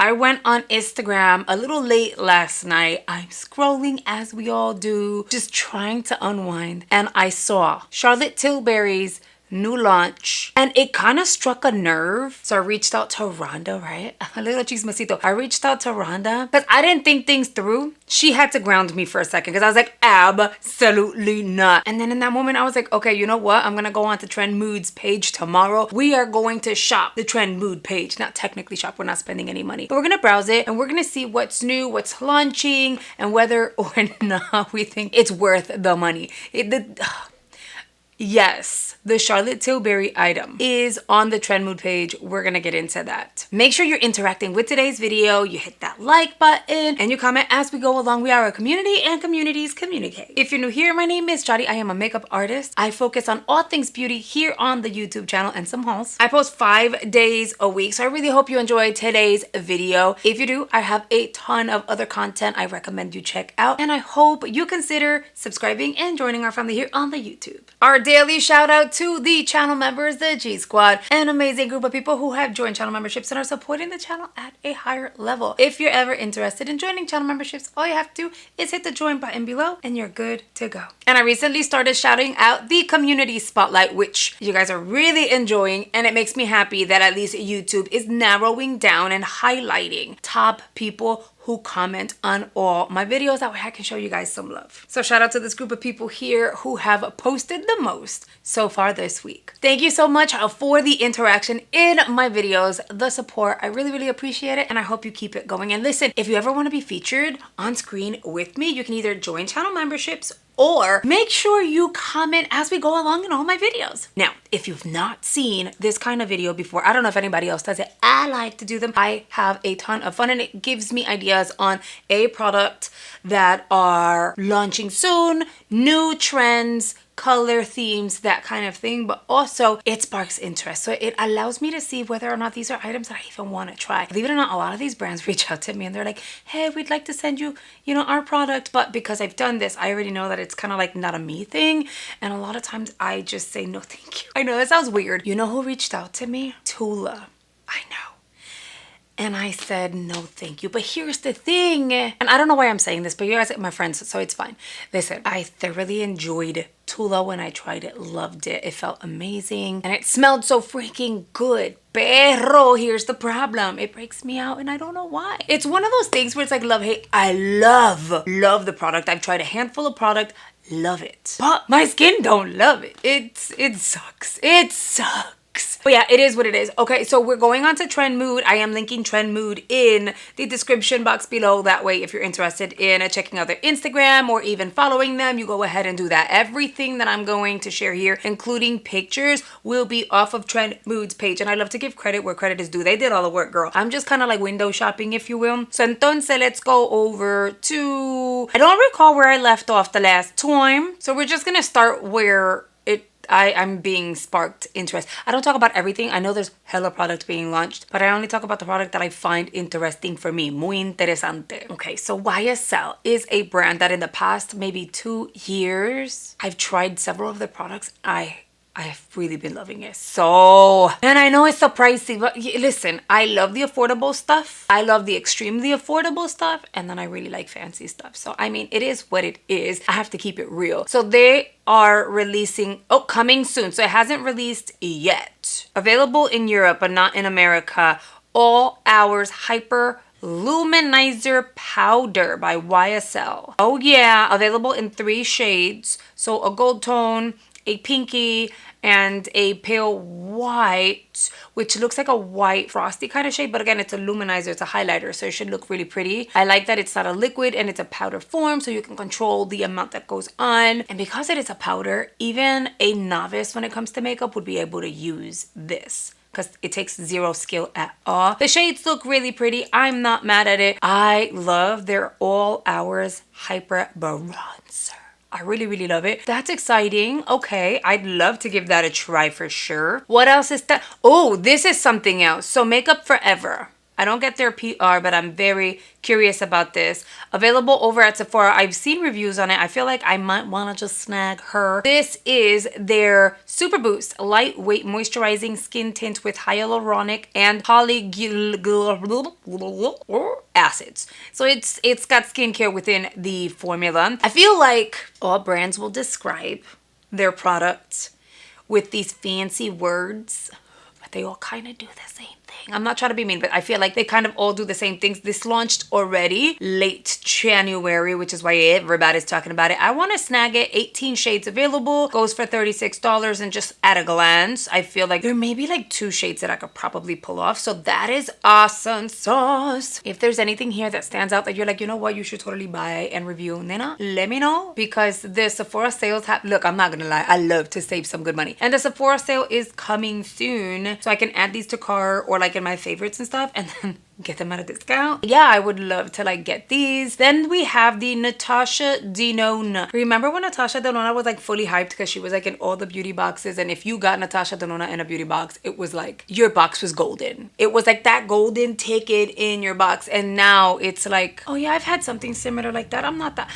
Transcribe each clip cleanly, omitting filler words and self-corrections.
I went on Instagram a little late last night. I'm scrolling as we all do, just trying to unwind. And I saw Charlotte Tilbury's new launch and it kind of struck a nerve. So I reached out to Rhonda, right? A little chismecito. I reached out to Rhonda because I didn't think things through. She had to ground me for a second because I was like, absolutely not. And then in that moment, I was like, okay, you know what? I'm going to go on to Trend Mood's page tomorrow. We are going to shop the Trend Mood page. Not technically shop. We're not spending any money. But we're going to browse it and we're going to see what's new, what's launching, and whether or not we think it's worth the money. Yes, the Charlotte Tilbury item is on the Trend Mood page. We're gonna get into that. Make sure you're interacting with today's video. You hit that like button and you comment as we go along. We are a community and communities communicate. If you're new here, my name is Yari. I am a makeup artist. I focus on all things beauty here on the YouTube channel and some hauls. I post 5 days a week, so I really hope you enjoyed today's video. If you do, I have a ton of other content I recommend you check out, and I hope you consider subscribing and joining our family here on the YouTube. Our daily shout out to the channel members, the G Squad, an amazing group of people who have joined channel memberships and are supporting the channel at a higher level. If you're ever interested in joining channel memberships, all you have to do is hit the join button below and you're good to go. And I recently started shouting out the community spotlight, which you guys are really enjoying, and it makes me happy that at least YouTube is narrowing down and highlighting top people who comment on all my videos. That way I can show you guys some love. So shout out to this group of people here who have posted the most so far this week. Thank you so much for the interaction in my videos, the support. I really, really appreciate it, and I hope you keep it going. And listen, if you ever want to be featured on screen with me, you can either join channel memberships or make sure you comment as we go along in all my videos. Now, if you've not seen this kind of video before, I don't know if anybody else does it. I like to do them. I have a ton of fun and it gives me ideas on a product that are launching soon, new trends, color themes, that kind of thing, but also it sparks interest. So it allows me to see whether or not these are items that I even want to try. Believe it or not, a lot of these brands reach out to me and they're like, hey, we'd like to send you, our product, but because I've done this, I already know that it's kind of like not a me thing. And a lot of times I just say no thank you. I know that sounds weird. You know who reached out to me? Tula. I know. And I said, no, thank you. But here's the thing. And I don't know why I'm saying this, but you guys are my friends, so it's fine. Listen, I thoroughly enjoyed Tula when I tried it. Loved it. It felt amazing. And it smelled so freaking good. Pero here's the problem. It breaks me out and I don't know why. It's one of those things where it's like love, hate. I love the product. I've tried a handful of product. Love it. But my skin don't love it. It sucks. It sucks. But yeah, it is what it is. Okay, so we're going on to Trend Mood. I am linking Trend Mood in the description box below. That way, if you're interested in checking out their Instagram or even following them, you go ahead and do that. Everything that I'm going to share here, including pictures, will be off of Trend Mood's page. And I love to give credit where credit is due. They did all the work, girl. I'm just kind of like window shopping, if you will. So entonces, let's go over to... I don't recall where I left off the last time. So we're just going to start where I'm being sparked interest. I don't talk about everything. I know there's hella product being launched, but I only talk about the product that I find interesting for me. Muy interesante. Okay, so YSL is a brand that in the past maybe 2 years, I've tried several of their products. I've really been loving it. And I know it's so pricey, but listen, I love the affordable stuff. I love the extremely affordable stuff. And then I really like fancy stuff. So, I mean, it is what it is. I have to keep it real. So they are releasing, coming soon. So it hasn't released yet. Available in Europe, but not in America. All Hours Hyper Luminizer Powder by YSL. Oh yeah, available in 3 shades. So a gold tone, a pinky, and a pale white, which looks like a white frosty kind of shade, but again, it's a luminizer, it's a highlighter, so it should look really pretty. I like that it's not a liquid and it's a powder form, so you can control the amount that goes on. And because it is a powder, even a novice when it comes to makeup would be able to use this, because it takes zero skill at all. The shades look really pretty. I'm not mad at it. I love their All Hours Hyper Bronzer. I really, really love it. That's exciting. Okay, I'd love to give that a try for sure. What else is that? Oh, this is something else. So Makeup Forever. I don't get their PR, but I'm very curious about this. Available over at Sephora. I've seen reviews on it. I feel like I might want to just snag her. This is their Super Boost Lightweight Moisturizing Skin Tint with Hyaluronic and acids. So it's got skincare within the formula. I feel like all brands will describe their products with these fancy words, but they all kind of do the same thing. I'm not trying to be mean, but I feel like they kind of all do the same things. This launched already late January, which is why everybody's talking about it. I want to snag it. 18 shades available. Goes for $36. And just at a glance, I feel like there may be like 2 shades that I could probably pull off. So that is awesome sauce. If there's anything here that stands out that you're like, you know what, you should totally buy and review, Nena, let me know. Because the Sephora sales have, look, I'm not going to lie. I love to save some good money. And the Sephora sale is coming soon. So I can add these to cart or like in my favorites and stuff, and then get them at a discount. Yeah, I would love to like get these. Then we have the Natasha Denona. Remember when Natasha Denona was like fully hyped because she was like in all the beauty boxes, and if you got Natasha Denona in a beauty box, it was like your box was golden. It was like that golden ticket in your box. And now it's like, oh yeah, I've had something similar like that. I'm not that,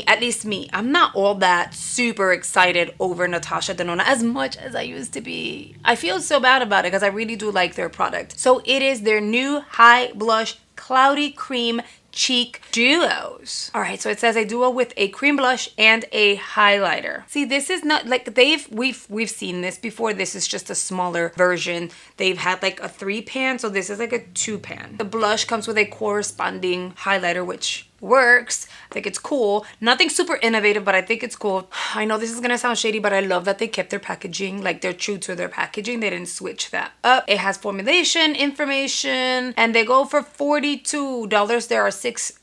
at least me, I'm not all that super excited over Natasha Denona as much as I used to be. I feel so bad about it because I really do like their product. So it is their new high blush cloudy cream cheek duos. All right, so it says a duo with a cream blush and a highlighter. See, this is not like we've seen this before. This is just a smaller version. They've had like a 3-pan, so this is like a 2-pan. The blush comes with a corresponding highlighter, which works. I think it's cool. Nothing super innovative, but I think it's cool. I know this is gonna sound shady, but I love that they kept their packaging, like they're true to their packaging. They didn't switch that up. It has formulation information, and they go for $42. There are 6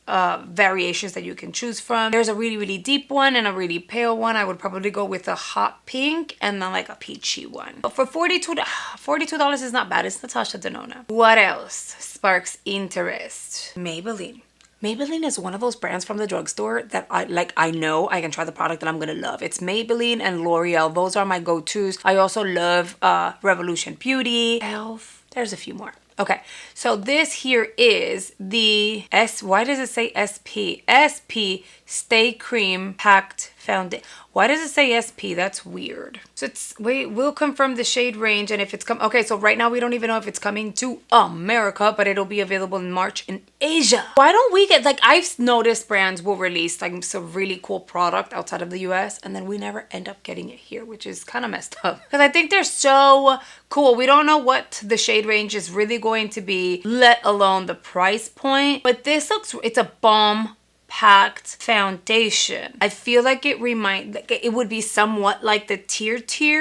variations that you can choose from. There's a really, really deep one and a really pale one. I would probably go with a hot pink and then like a peachy one. But for $42 is not bad. It's Natasha Denona. What else sparks interest? Maybelline. Maybelline is one of those brands from the drugstore that I know I can try the product that I'm gonna love. It's Maybelline and L'Oreal. Those are my go-tos. I also love Revolution Beauty, Elf. There's a few more. Okay, so this here is the why does it say SP? SP Stay Cream Packed Foundation. Why does it say SP? That's weird. So we'll confirm the shade range, and if it's okay, so right now we don't even know if it's coming to America, but it'll be available in March in Asia. Why don't we get, like, I've noticed brands will release like some really cool product outside of the US, and then we never end up getting it here, which is kind of messed up. Because I think they're so cool. We don't know what the shade range is really going to be, let alone the price point. But this looks, it's a bomb packed foundation. I feel like it would be somewhat like the Tier,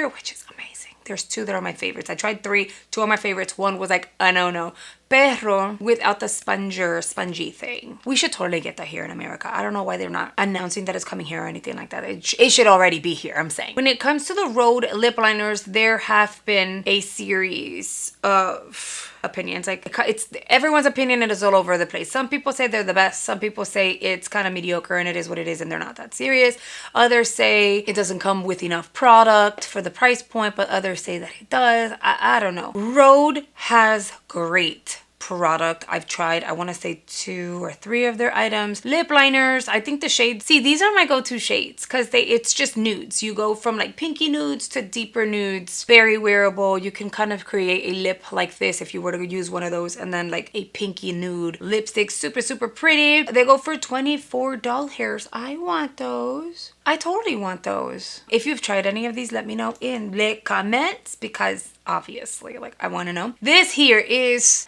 which is amazing. There's 2 that are my favorites. I tried 3. 2 are my favorites. 1 was like a no. Pero without the spongy thing. We should totally get that here in America. I don't know why they're not announcing that it's coming here or anything like that. It should already be here, I'm saying. When it comes to the Rhode lip liners, there have been a series of opinions. Like, it's everyone's opinion, and it's all over the place. Some people say they're the best. Some people say it's kind of mediocre and it is what it is and they're not that serious. Others say it doesn't come with enough product for the price point, but others say that it does. I don't know. Rhode has great product. I've tried, I want to say 2 or 3 of their items. Lip liners, I think the shades, see, these are my go-to shades because it's just nudes. You go from like pinky nudes to deeper nudes. Very wearable. You can kind of create a lip like this if you were to use one of those, and then like a pinky nude lipstick. Super, super pretty. They go for $24. I want those. I totally want those. If you've tried any of these, let me know in the comments, because obviously, like, I want to know. This here is,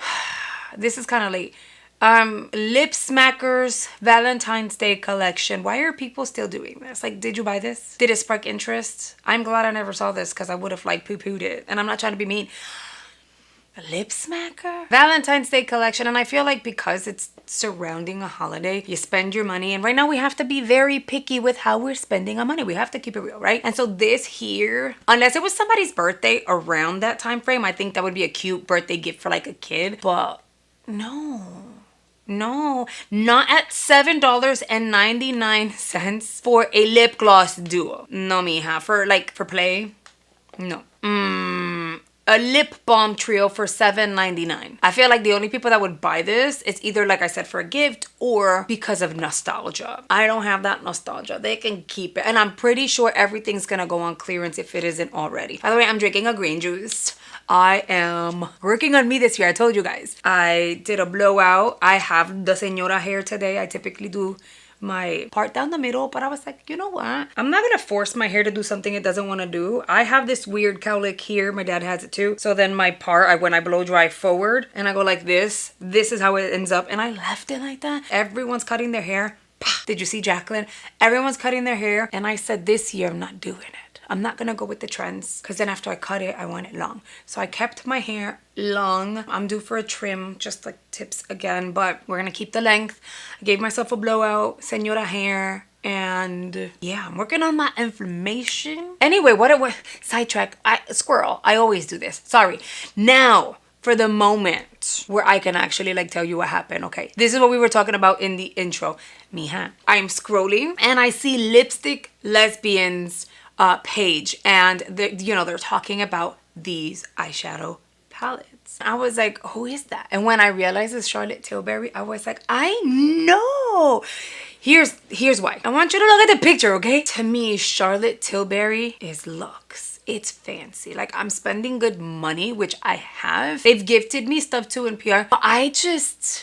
this is kind of late. Lip Smackers Valentine's Day collection. Why are people still doing this? Like, did you buy this? Did it spark interest? I'm glad I never saw this because I would have like poo-pooed it. And I'm not trying to be mean. A lip smacker? Valentine's Day collection. And I feel like because it's surrounding a holiday, you spend your money. And right now we have to be very picky with how we're spending our money. We have to keep it real, right? And so this here, unless it was somebody's birthday around that time frame, I think that would be a cute birthday gift for like a kid. But no, not at $7.99 for a lip gloss duo. No, mija. For play, no. a lip balm trio for $7.99. I feel like the only people that would buy this is either, like I said, for a gift or because of nostalgia. I don't have that nostalgia. They can keep it. And I'm pretty sure everything's gonna go on clearance if it isn't already. By the way, I'm drinking a green juice. I am working on me this year. I told you guys. I did a blowout. I have the señora hair today. I typically do my part down the middle, but I was like, you know what? I'm not gonna force my hair to do something it doesn't want to do. I have this weird cowlick here. My dad has it too. So then my part, when I blow dry forward and I go like this is how it ends up. And I left it like that. Everyone's cutting their hair. Did you see Jacqueline? Everyone's cutting their hair. And I said, this year I'm not doing it. I'm not gonna go with the trends because then after I cut it, I want it long. So I kept my hair long. I'm due for a trim, just like tips again, but we're gonna keep the length. I gave myself a blowout, señora hair, and yeah, I'm working on my inflammation. Anyway, sidetrack, squirrel. I always do this, sorry. Now, for the moment where I can actually like tell you what happened, okay? This is what we were talking about in the intro. Mija, I'm scrolling and I see Lipstick Lesbians page, and they're talking about these eyeshadow palettes. I was like, who is that? And when I realized it's Charlotte Tilbury, I was like, I know. Here's why. I want you to look at the picture, okay? To me, Charlotte Tilbury is luxe. It's fancy. Like, I'm spending good money, which I have. They've gifted me stuff too in PR. But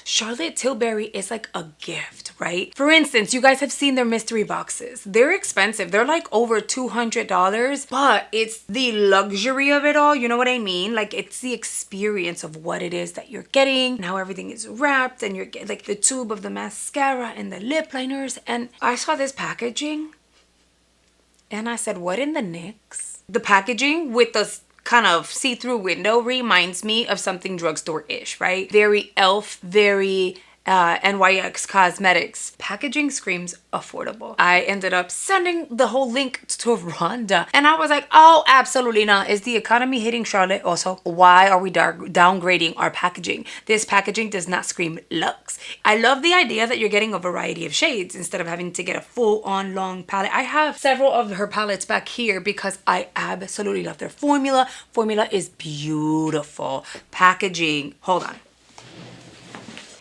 Charlotte Tilbury is like a gift, right? For instance, you guys have seen their mystery boxes. They're expensive. They're like over $200, but it's the luxury of it all. You know what I mean? Like, it's the experience of what it is that you're getting. Now everything is wrapped and you're getting like the tube of the mascara and the lip liners. And I saw this packaging and I said, what in the nix? The packaging with the kind of see-through window reminds me of something drugstore-ish, right? Very e.l.f., very NYX Cosmetics. Packaging screams affordable. I ended up sending the whole link to Rhonda and I was like, oh, absolutely not. Is the economy hitting Charlotte also? Why are we downgrading our packaging? This packaging does not scream luxe. I love the idea that you're getting a variety of shades instead of having to get a full-on long palette. I have several of her palettes back here because I absolutely love their formula. Formula is beautiful. Packaging, hold on.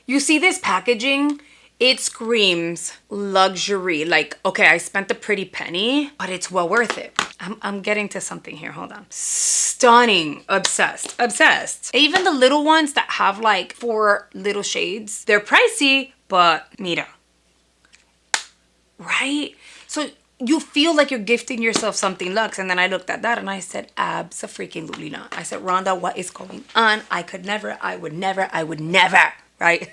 You see this packaging? It screams luxury. Like, okay, I spent a pretty penny, but it's well worth it. I'm getting to something here. Hold on. Stunning. Obsessed. Even the little ones that have like 4 little shades, they're pricey, but mira. Right? So you feel like you're gifting yourself something luxe. And then I looked at that and I said, abso-freaking-lutely not. I said, Rhonda, what is going on? I would never. Right?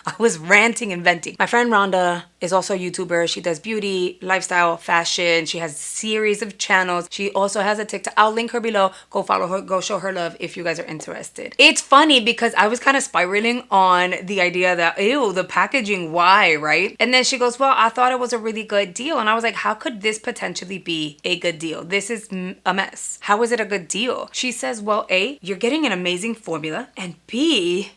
I was ranting and venting. My friend Rhonda is also a YouTuber. She does beauty, lifestyle, fashion. She has a series of channels. She also has a TikTok. I'll link her below. Go follow her. Go show her love if you guys are interested. It's funny because I was kind of spiraling on the idea that, ew, the packaging, why, right? And then she goes, well, I thought it was a really good deal. And I was like, how could this potentially be a good deal? This is a mess. How is it a good deal? She says, well, A, you're getting an amazing formula. And B,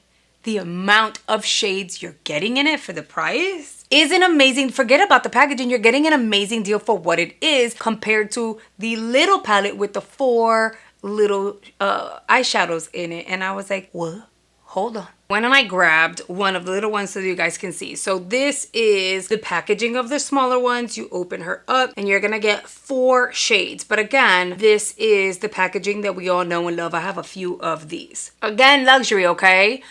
the amount of shades you're getting in it for the price is an amazing, forget about the packaging, you're getting an amazing deal for what it is compared to the little palette with the 4 little eyeshadows in it. And I was like, what? Hold on. When I grabbed one of the little ones so you guys can see. So this is the packaging of the smaller ones. You open her up and you're gonna get 4 shades. But again, this is the packaging that we all know and love. I have a few of these. Again, luxury, okay?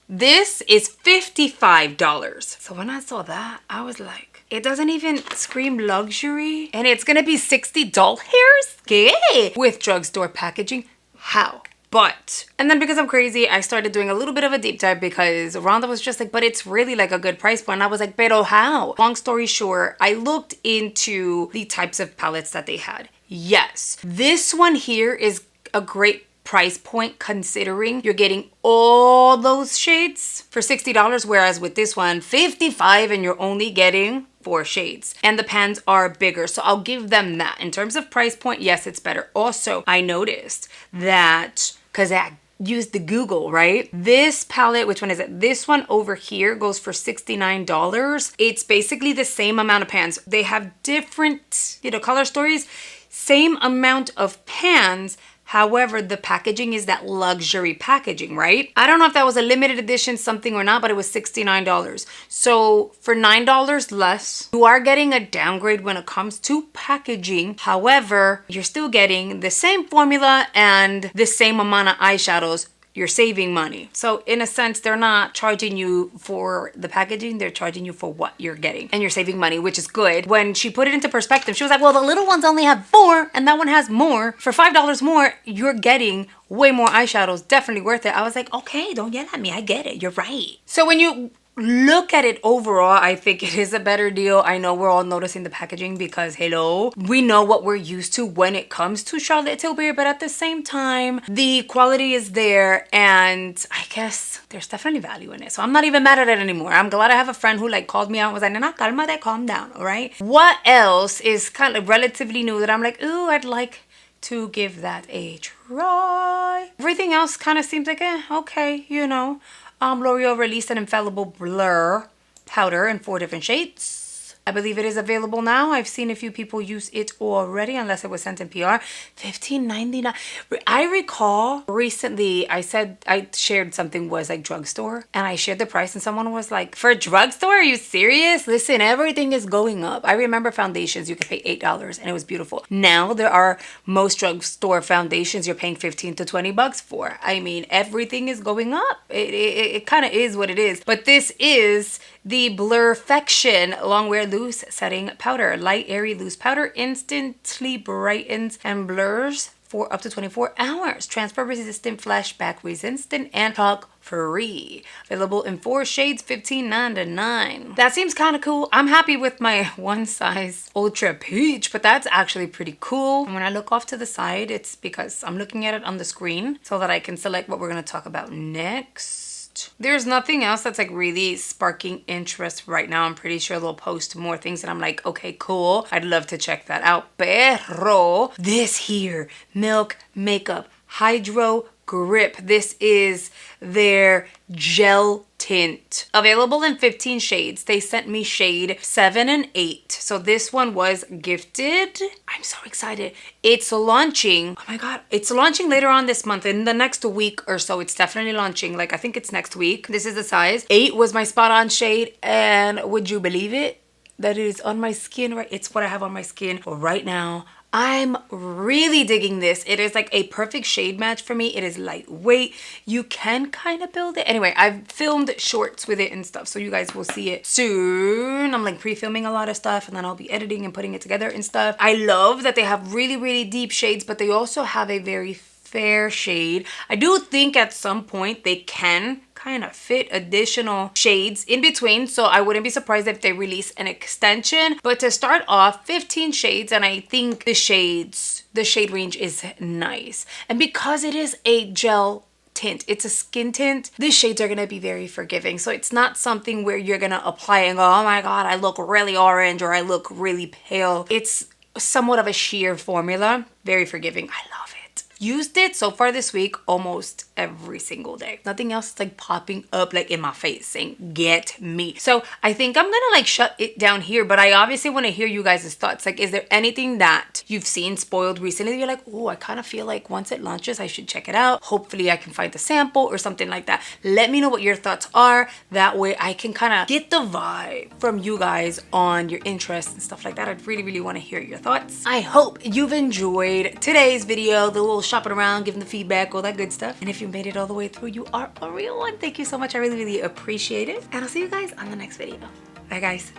This is $55. So when I saw that, I was like, it doesn't even scream luxury. And it's gonna be 60 doll hairs? ¿Qué? With drugstore packaging? How? But, and then because I'm crazy, I started doing a little bit of a deep dive because Rhonda was just like, but it's really like a good price point. And I was like, pero how? Long story short, I looked into the types of palettes that they had. Yes, this one here is a great price point considering you're getting all those shades for $60, whereas with this one, $55 and you're only getting 4 shades. And the pans are bigger, so I'll give them that. In terms of price point, yes, it's better. Also, I noticed that, because I used the Google, right? This palette, which one is it? This one over here goes for $69. It's basically the same amount of pans. They have different, color stories. Same amount of pans. However, the packaging is that luxury packaging, right? I don't know if that was a limited edition something or not, but it was $69. So for $9 less, you are getting a downgrade when it comes to packaging. However, you're still getting the same formula and the same amount of eyeshadows. You're saving money. So in a sense, they're not charging you for the packaging, they're charging you for what you're getting. And you're saving money, which is good. When she put it into perspective, she was like, well, the little ones only have 4 and that one has more. For $5 more, you're getting way more eyeshadows. Definitely worth it. I was like, okay, don't yell at me. I get it. You're right. So when you look at it overall, I think it is a better deal. I know we're all noticing the packaging because hello, we know what we're used to when it comes to Charlotte Tilbury, but at the same time, the quality is there and I guess there's definitely value in it. So I'm not even mad at it anymore. I'm glad I have a friend who like called me out and was like, Nana, calma, calm down, all right? What else is kind of relatively new that I'm like, ooh, I'd like to give that a try? Everything else kind of seems like, okay, you know. L'Oreal released an infallible blur powder in 4 different shades. I believe it is available now. I've seen a few people use it already, unless it was sent in PR. $15.99. I recall recently I shared something was like drugstore, and I shared the price, and someone was like, for a drugstore, are you serious? Listen, everything is going up. I remember foundations you could pay $8 and it was beautiful. Now there are most drugstore foundations you're paying $15 to $20 for. I mean, everything is going up. It kind of is what it is. But this is the Blurfection Longwear Loose Setting Powder. Light, airy, loose powder instantly brightens and blurs for up to 24 hours. Transfer resistant, flashback resistant, and talc free. Available in 4 shades, $15.99. That seems kind of cool. I'm happy with my one size Ultra Peach, but that's actually pretty cool. And when I look off to the side, it's because I'm looking at it on the screen so that I can select what we're going to talk about next. There's nothing else that's like really sparking interest right now. I'm pretty sure they'll post more things and I'm like, okay, cool. I'd love to check that out. Pero this here, Milk Makeup Hydro Grip. This is their gel tint. Available in 15 shades. They sent me shade 7 and 8. So this one was gifted. I'm so excited. It's launching. Oh my God. It's launching later on this month. In the next week or so, it's definitely launching. Like, I think it's next week. This is the size. 8 was my spot on shade. And would you believe it? That it is on my skin, right? It's what I have on my skin right now. I'm really digging this. It is like a perfect shade match for me. It is lightweight. You can kind of build it. Anyway, I've filmed shorts with it and stuff, so you guys will see it soon. I'm like pre-filming a lot of stuff and then I'll be editing and putting it together and stuff. I love that they have really, really deep shades, but they also have a very fair shade. I do think at some point they can kind of fit additional shades in between, so I wouldn't be surprised if they release an extension. But to start off, 15 shades, and I think the shade range is nice. And because it is a gel tint, it's a skin tint, the shades are gonna be very forgiving. So it's not something where you're gonna apply and go, oh my God, I look really orange or I look really pale. It's somewhat of a sheer formula, very forgiving. I love it. Used it so far this week almost every single day. Nothing else is like popping up like in my face saying get me. So I think I'm gonna like shut it down here, but I obviously want to hear you guys' thoughts. Like, is there anything that you've seen spoiled recently that you're like, oh, I kind of feel like once it launches I should check it out. Hopefully I can find the sample or something like that. Let me know what your thoughts are. That way I can kind of get the vibe from you guys on your interests and stuff like that. I'd really, really want to hear your thoughts. I hope you've enjoyed today's video, the little shopping around, giving the feedback, all that good stuff. And if you made it all the way through, you are a real one. Thank you so much. I really, really appreciate it. And I'll see you guys on the next video. Bye, guys.